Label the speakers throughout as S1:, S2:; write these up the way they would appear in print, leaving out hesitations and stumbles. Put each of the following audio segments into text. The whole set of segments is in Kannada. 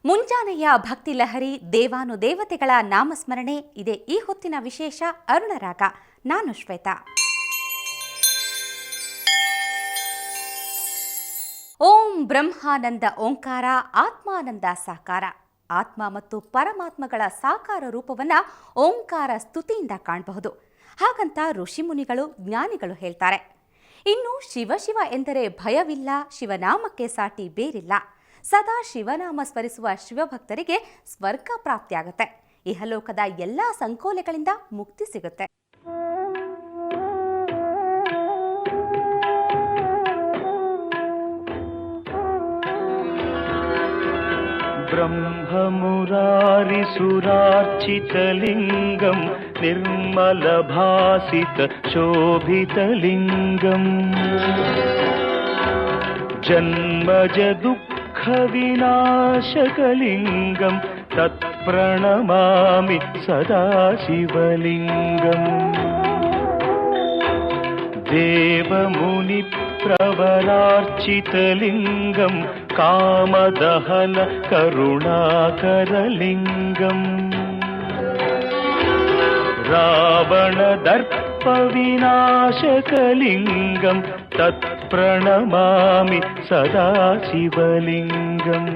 S1: ಮುಂಜಾನೆಯ ಭಕ್ತಿ ಲಹರಿ, ದೇವಾನುದೇವತೆಗಳ ನಾಮಸ್ಮರಣೆ ಇದೆ ಈ ಹೊತ್ತಿನ ವಿಶೇಷ ಅರುಣರಾಗ. ನಾನು ಶ್ವೇತಾ. ಓಂ ಬ್ರಹ್ಮಾನಂದ ಓಂಕಾರ, ಆತ್ಮಾನಂದ ಸಾಕಾರ. ಆತ್ಮ ಮತ್ತು ಪರಮಾತ್ಮಗಳ ಸಾಕಾರ ರೂಪವನ್ನು ಓಂಕಾರ ಸ್ತುತಿಯಿಂದ ಕಾಣಬಹುದು. ಹಾಗಂತ ಋಷಿಮುನಿಗಳು, ಜ್ಞಾನಿಗಳು ಹೇಳ್ತಾರೆ. ಇನ್ನು ಶಿವ ಶಿವ ಎಂದರೆ ಭಯವಿಲ್ಲ, ಶಿವನಾಮಕ್ಕೆ ಸಾಟಿ ಬೇರಿಲ್ಲ. ಸದಾ ಶಿವನಾಮ ಸ್ಮರಿಸುವ ಶಿವಭಕ್ತರಿಗೆ ಸ್ವರ್ಗ ಪ್ರಾಪ್ತಿಯಾಗುತ್ತೆ. ಇಹಲೋಕದ ಎಲ್ಲ ಸಂಕೋಲೆಗಳಿಂದ ಮುಕ್ತಿ ಸಿಗುತ್ತೆ.
S2: ಬ್ರಹ್ಮಮುರಾರಿ ಸುರಾರ್ಚಿತಲಿಂಗಂ ನಿರ್ಮಲಭಾಸಿತ ಶೋಭಿತಲಿಂಗಂ ಜನ್ಮಜ ದುಃಖ ವಿನಾಶಕಲಿಂಗಂ ತತ್ಪ್ರಣಮಾಮಿ ಸದಾ ಶಿವಲಿಂಗಂ ದೇವಮುನಿ ಪ್ರವರಾರ್ಚಿತಲಿಂಗಂ ಕಾಮದಹನ ಕರುಣಾಕರಲಿಂಗಂ ರಾವಣದರ್ಪ ವಿನಾಶಕಲಿಂಗಂ ತತ್ಪ್ರಣಮಾಮಿ ಸದಾ ಶಿವಲಿಂಗಂ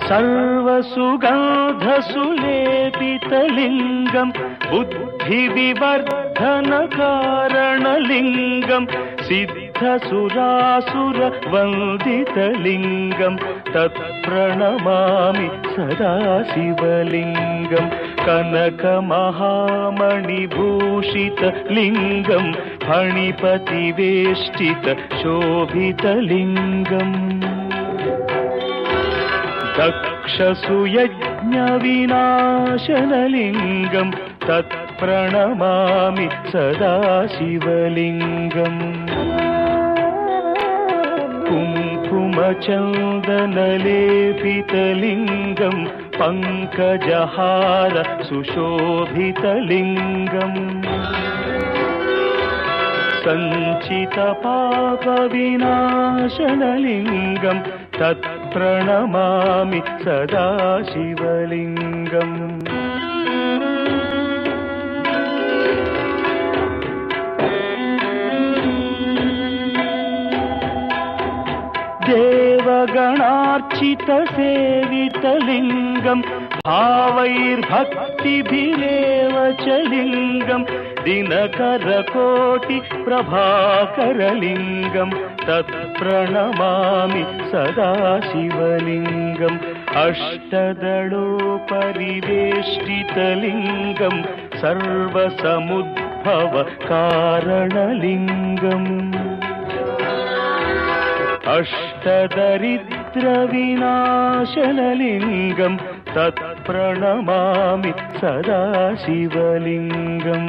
S2: ಸರ್ವಸುಗಂಧಸುಲೇಪಿತಲಿಂಗಂ ಬುದ್ಧಿವಿವರ್ಧನಕಾರಣಲಿಂಗಂ ಸಿದ್ಧಸುರಾಸುರವಂದಿತಲಿಂಗಂ ತತ್ಪ್ರಣಮಾಮಿ ಸದಾ ಶಿವಲಿಂಗಂ ಕನಕಮಹಾಮಣಿಭೂಷಿತಲಿಂಗಂ ಫಣಿಪತಿವೇಷ್ಟಿತ ಶೋಭಿತಲಿಂಗಂ ದಕ್ಷಸುಯಜ್ಞವಿನಾಶನಲಿಂಗಂ ತತ್ಪ್ರಣಮಾಮಿ ಸದಾ ಶಿವಲಿಂಗಂ ಕುಂಕುಮಚಂದನಲೇಪಿತಲಿಂಗಂ ಪಂಕಜಹಾರ ಸುಶೋಭಿತಲಿಂಗಂ ಸಂಚಿತ ಪಾಪ ವಿನಾಶನಲಿಂಗಂ ತತ್ಪ್ರಣಮಾಮಿ ಸದಾ ಶಿವಲಿಂಗಂ ದೇವಗಣಾರ್ಚಿತ ಸೇವಿತಲಿಂಗಂ ಭಾವೈರ್ಭಕ್ತಿಭಿರೇವ ಚ ಲಿಂಗಂ ದಿನಕರಕೋಟಿ ಪ್ರಭಾಕರಲಿಂಗಂ ತತ್ಪ್ರಣಮಾಮಿ ಸದಾ ಶಿವಲಿಂಗಂ ಅಷ್ಟದಳೋಪರಿವೇಷ್ಟಿತಲಿಂಗಂ ಸರ್ವಸಮುದ್ಭವ ಕಾರಣಲಿಂಗಂ ಅಷ್ಟದರಿದ್ರವಿನಾಶನಲಿಂಗಂ ತತ್ಪ್ರಣಮಾಮಿ ಸದಾ ಶಿವಲಿಂಗಂ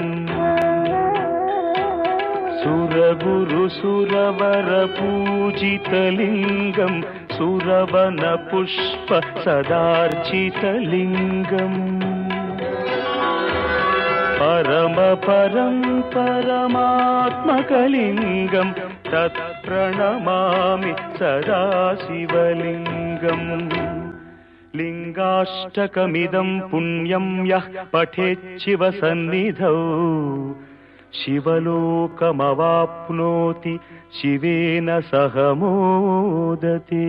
S2: ಸುರಗುರು ಸುರವರ ಪೂಜಿತಲಿಂಗಂ ಸುರವನ ಪುಷ್ಪ ಸದಾರ್ಚಿತಲಿಂಗಂ ಪರಮ ಪರಂ ಪರಮಾತ್ಮಕಲಿಂಗಂ ತತ್ಪ್ರಣಮಾಮಿ ಸದಾ ಶಿವಲಿಂಗಂ ಲಿಂಗಾಷ್ಟಕಮಿದಂ ಪುಣ್ಯಂ ಯಃ ಪಠೇಚ್ಚಿವ ಸನ್ನಿಧೌ ಶಿವಲೋಕಮವಾಪ್ನೋತಿ ಶಿವೇನ ಸಹ ಮೋದತೆ.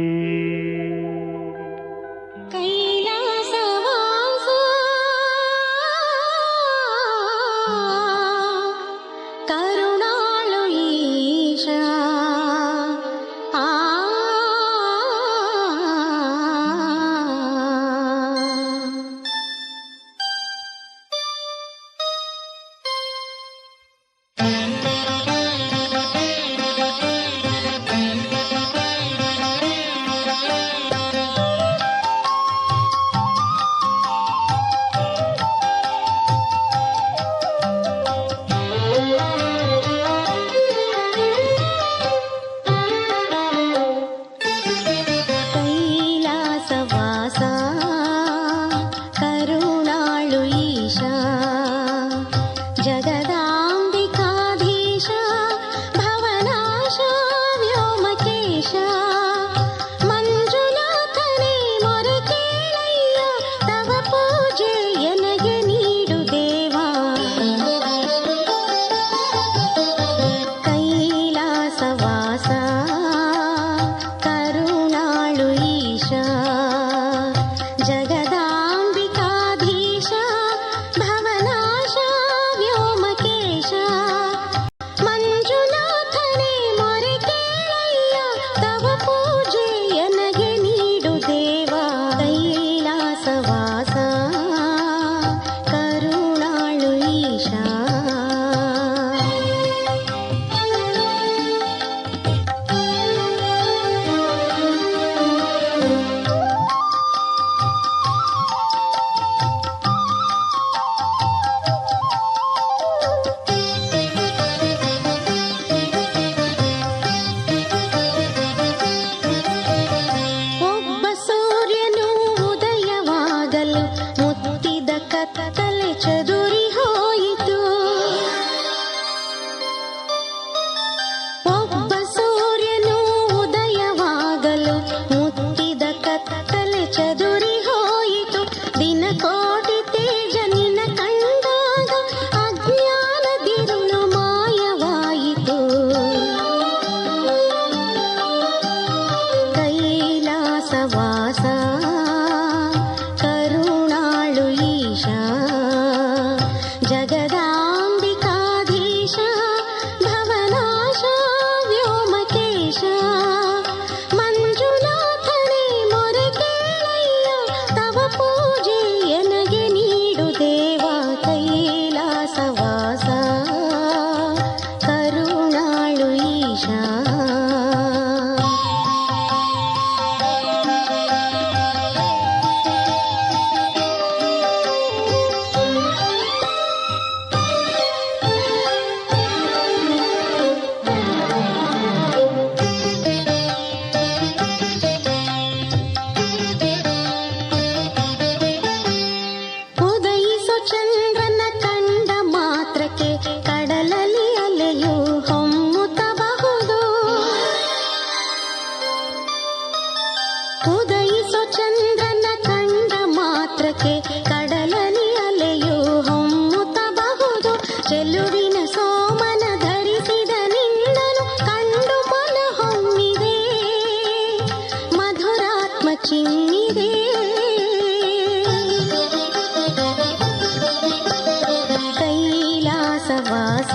S3: ಕೋಟಿ ತೇಜ ನಿನ್ನ ಕಂಡಾಗ ಅಜ್ಞಾನದಿರುಳು ಮಾಯವಾಯಿತು. ಕೈಲಾಸವಾಸ ಕರುಣಾಳು ಈಶ ಜಗದಾಂಬಿಕಾಧೀಶ ಭವನಾಶ ವ್ಯೋಮಕೇಶ ಮಂಜುನಾಥನೇ ಮೊರೆ ಕೇಳಯ್ಯ ತವ ಪೂಜೆ ಎನಗೆ ನೀಡು ದೇವ. ಕೈಲಾಸವಾಸ ಕರುಣಾಳು ಈಶ. ಉದಯಿಸೋ ಚಂದ್ರನ ಕಂಡ ಮಾತ್ರಕ್ಕೆ ಕಡಲಲ್ಲಿ ಅಲೆಯು ಹೊಮ್ಮುತ್ತಬಹುದು. ಉದಯಿಸೋ ಚಂದ್ರನ ಕಂಡ ಮಾತ್ರಕ್ಕೆ ಕಡಲಲ್ಲಿ ಅಲೆಯು ಹೊಮ್ಮುತ್ತಬಹುದು. ಚೆಲುವಿನ ಸೋಮನ ಧರಿಸಿದ ನಿನ್ನನು ಕಂಡು ಮನ ಹೊಮ್ಮಿದೆ, ಮಧುರಾತ್ಮ ಚಿಮ್ಮಿದೆ. ಕೈಲಾಸವಾಸ